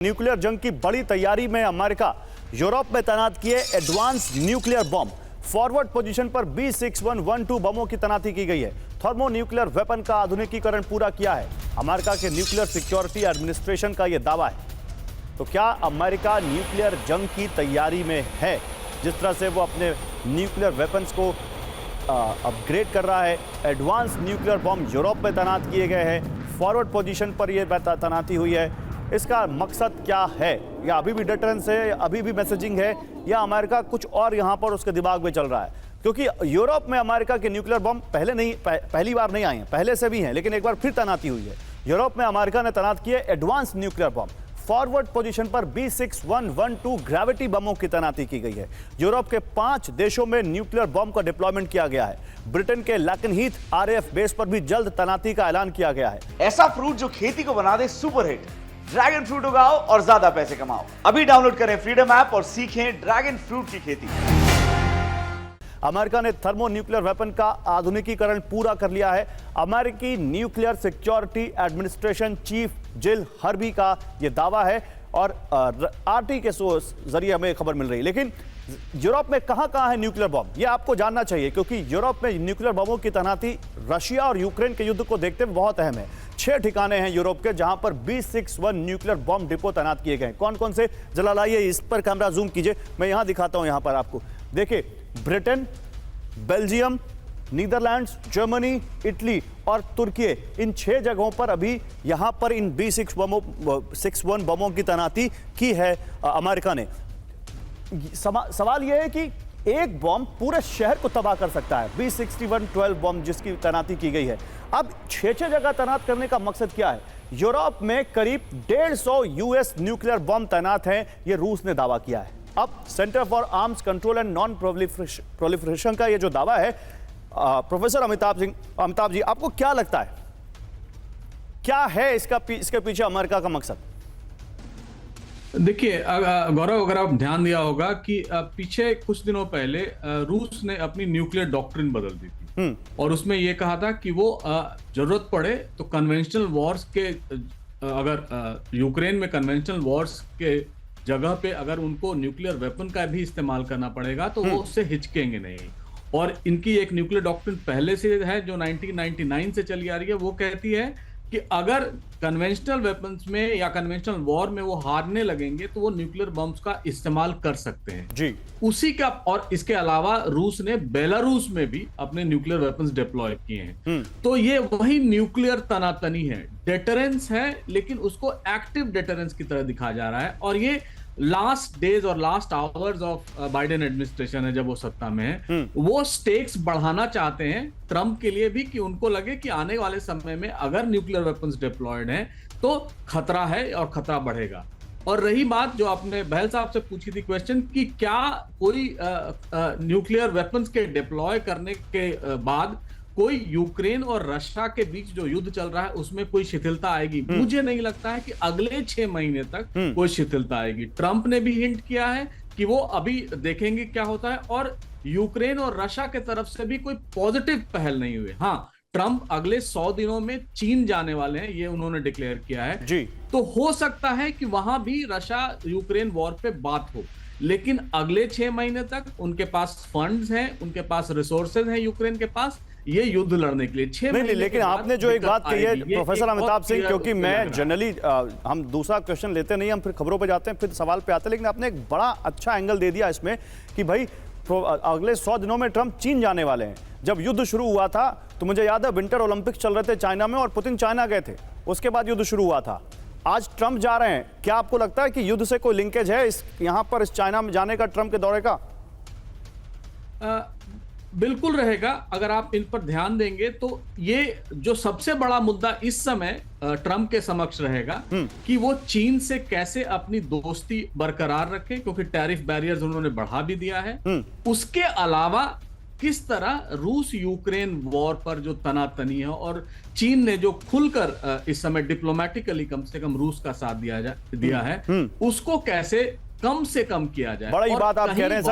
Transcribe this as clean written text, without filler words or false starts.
Nuclear जंग की बड़ी तैयारी में अमेरिका यूरोप में तैनात किए advance nuclear bomb. Forward position पर B6112 बमों की तैनाती की गई है। थर्मो न्यूक्लियर वेपन का आधुनिकीकरण पूरा किया है। अमेरिका के न्यूक्लियर सिक्योरिटी एडमिनिस्ट्रेशन का यह दावा है। तो क्या अमेरिका न्यूक्लियर जंग की तैयारी में है? जिस तरह से वो अपने न्यूक्लियर वेपन्स को अपग्रेड कर रहा है, एडवांस न्यूक्लियर बम यूरोप में तैनात किए गए हैं। फॉरवर्ड पोजीशन पर यह तैनाती हुई है। इसका मकसद क्या है? या अभी भी डिटरेंस है, अभी भी मैसेजिंग है, या अमेरिका कुछ और यहाँ पर उसके दिमाग में चल रहा है? क्योंकि यूरोप में अमेरिका के न्यूक्लियर बम पहली बार नहीं आए हैं, पहले से भी हैं, लेकिन एक बार फिर तैनाती हुई है। यूरोप में अमेरिका ने तैनात किए advance nuclear bomb. Forward position पर B6112 ग्रेविटी बमों की तैनाती की गई है। यूरोप के 5 देशों में न्यूक्लियर बम का डिप्लॉयमेंट किया गया है। ब्रिटेन के लैकनहीथ RAF बेस पर भी जल्द तैनाती का ऐलान किया गया है। ऐसा फ्रूट जो खेती को बना दे सुपरहिट। ड्रैगन फ्रूट उगाओ और ज्यादा पैसे कमाओ। अभी डाउनलोड करें फ्रीडम ऐप और सीखें ड्रैगन फ्रूट की खेती। अमेरिका ने थर्मो न्यूक्लियर वेपन का आधुनिकीकरण पूरा कर लिया है। अमेरिकी न्यूक्लियर सिक्योरिटी एडमिनिस्ट्रेशन चीफ जिल हर्बी का यह दावा है और RT के सोर्स जरिए हमें खबर मिल रही है। लेकिन यूरोप में कहां है न्यूक्लियर बम, यह आपको जानना चाहिए, क्योंकि यूरोप में न्यूक्लियर बमों की तैनाती रशिया और यूक्रेन के युद्ध को देखते हुए बहुत अहम है। 6 ठिकाने हैं यूरोप के जहां पर B61 न्यूक्लियर बम डिपो तैनात किए गए। कौन कौन से, जला लाइए, इस पर कैमरा जूम कीजिए, मैं यहां दिखाता हूं। यहां पर आपको देखिए, Britain, Belgium, Netherlands, Germany, Italy और तुर्की, इन 6 जगहों पर अभी यहां पर इन B61 बमों की तैनाती की है अमेरिका ने। सवाल यह है कि एक बम पूरे शहर को तबाह कर सकता है। B6112 बम जिसकी तैनाती की गई है। अब 6 जगह तैनात करने का मकसद क्या है? यूरोप में करीब 150 US न्यूक्लियर बम तैनात हैं, यह रूस ने दावा किया है। अब centre for arms control and non proliferation का यह जो दावा है, प्रोफेसर अमिताभ जी, आपको क्या लगता है, क्या है इसके पीछे अमेरिका का मकसद? देखिए गौरव, अगर आप ध्यान दिया होगा कि पीछे कुछ दिनों पहले रूस ने अपनी न्यूक्लियर डॉक्ट्रिन बदल दी थी और उसमें यह कहा था कि वो जरूरत पड़े तो कन्वेंशनल वॉर्स के, अगर यूक्रेन में कन्वेंशनल वॉर्स के जगह पे अगर उनको न्यूक्लियर वेपन का भी इस्तेमाल करना पड़ेगा तो वो उससे हिचकेंगे नहीं। और इनकी एक न्यूक्लियर डॉक्ट्रिन पहले से है जो 1999 से चली आ रही है। वो कहती है कि अगर कन्वेंशनल वेपन्स में या कन्वेंशनल वॉर में वो हारने लगेंगे तो वो न्यूक्लियर बम्स का इस्तेमाल कर सकते हैं जी। उसी का, और इसके अलावा रूस ने बेलारूस में भी अपने न्यूक्लियर वेपन्स डिप्लॉय किए हैं। तो ये वही न्यूक्लियर तनातनी है, डेटरेंस है, लेकिन उसको एक्टिव डेटरेंस की तरह दिखाया जा रहा है। और ये लास्ट डेज और last hours of Biden administration है, जब वो सत्ता में है, वो स्टेक्स बढ़ाना चाहते हैं ट्रंप के लिए भी, कि उनको लगे कि आने वाले समय में अगर न्यूक्लियर वेपन्स डिप्लॉयड हैं तो खतरा है और खतरा बढ़ेगा। और रही बात जो आपने बहल साहब से पूछी थी क्वेश्चन, कि क्या कोई न्यूक्लियर वेपन्स के डिप्लॉय करने के बाद कोई यूक्रेन और रशिया के बीच जो युद्ध चल रहा है उसमें कोई शिथिलता आएगी? मुझे नहीं लगता है कि अगले 6 महीने तक कोई शिथिलता आएगी। ट्रंप ने भी हिंट किया है कि वो अभी देखेंगे क्या होता है, और यूक्रेन और रशिया के तरफ से भी कोई पॉजिटिव पहल नहीं हुई। हाँ, ट्रंप अगले 100 दिनों में चीन जाने वाले हैं, ये उन्होंने डिक्लेयर किया है जी। तो हो सकता है कि वहां भी रशिया यूक्रेन वॉर पे बात हो, लेकिन अगले 6 महीने तक उनके पास फंड्स हैं, उनके पास रिसोर्सेज हैं यूक्रेन के पास, ये युद्ध लड़ने के लिए 6 महीने। लेकिन आपने जो एक बात कही है प्रोफेसर अमिताभ सिंह, क्योंकि मैं जनरली हम दूसरा क्वेश्चन लेते नहीं, हम फिर खबरों पे जाते हैं, फिर सवाल पे आते हैं, लेकिन आपने एक बड़ा अच्छा एंगल दे दिया इसमें कि भाई अगले 100 दिनों में ट्रंप चीन जाने वाले हैं। जब युद्ध शुरू हुआ था तो मुझे याद है विंटर ओलंपिक्स चल रहे थे चाइना में और पुतिन चाइना गए थे, उसके बाद युद्ध शुरू हुआ था। आज ट्रंप जा रहे हैं, क्या आपको लगता है कि युद्ध से कोई लिंकेज है यहां पर इस चाइना में जाने का, ट्रंप के दौरे का? बिल्कुल रहेगा। अगर आप इन पर ध्यान देंगे तो ये जो सबसे बड़ा मुद्दा इस समय ट्रंप के समक्ष रहेगा कि वो चीन से कैसे अपनी दोस्ती बरकरार रखे, क्योंकि टैरिफ बैरियर्स उन्होंने बढ़ा भी दिया है। उसके अलावा किस तरह रूस यूक्रेन वॉर पर जो तनातनी है, और चीन ने जो खुलकर इस समय डिप्लोमेटिकली कम से कम रूस का साथ दिया है, उसको कैसे कम से कम किया जाए। बड़ी बात आप कह रहे हैं सर।